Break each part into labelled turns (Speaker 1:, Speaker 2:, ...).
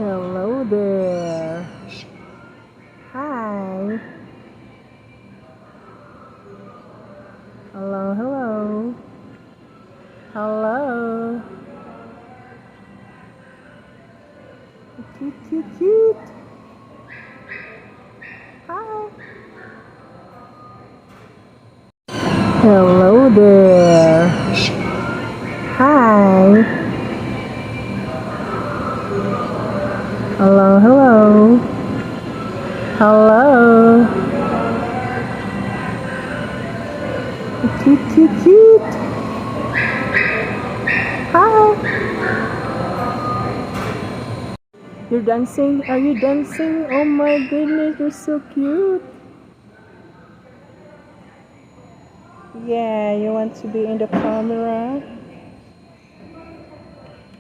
Speaker 1: Hello there. Hi. Hello, hello. Hello. Cute, cute, cute. Hi. Hello there. Hi. Hello, hello. Hello. Cute, cute, cute. Hi. You're dancing? Are you dancing? Oh my goodness, you're so cute. Yeah, you want to be in the camera?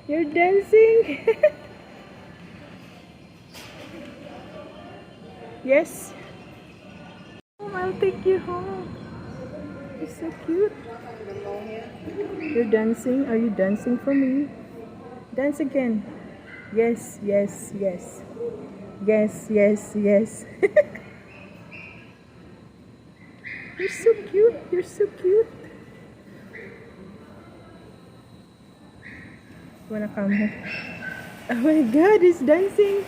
Speaker 1: You're dancing? Yes. I'll take you home. You're so cute. You're dancing? Are you dancing for me? Dance again. Yes, yes, yes. Yes, yes, yes. You're so cute. You're so cute. Wanna come here? Oh my god, he's dancing.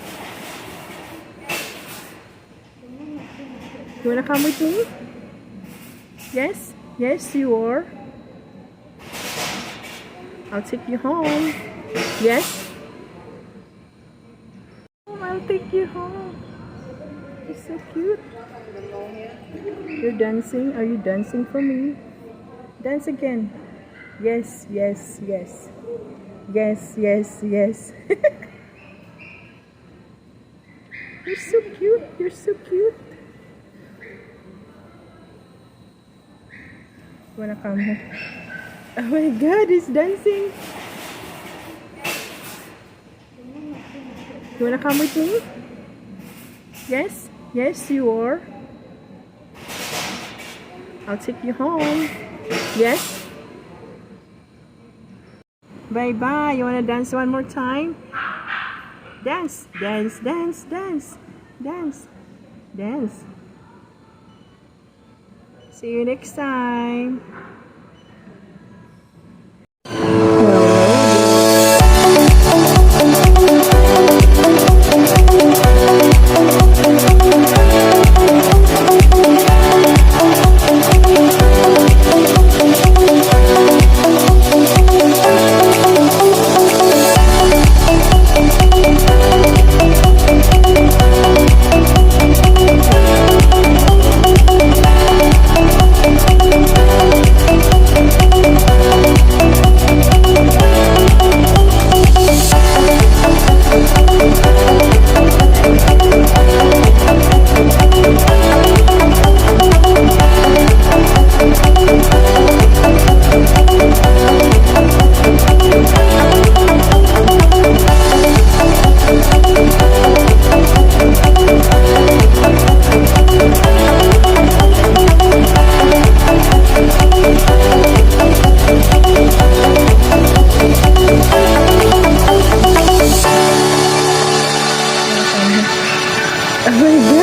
Speaker 1: You wanna come with me? Yes? Yes, you are. I'll take you home. Yes? I'll take you home. You're so cute. You're dancing? Are you dancing for me? Dance again. Yes, yes, yes. Yes, yes, yes. You're so cute. You're so cute. You wanna come here? Oh my god, he's dancing. You wanna come with me? Yes? Yes, you are. I'll take you home. Yes? Bye-bye. You wanna dance one more time? Dance, dance, dance, dance, dance, dance. See you next time. Oh my God.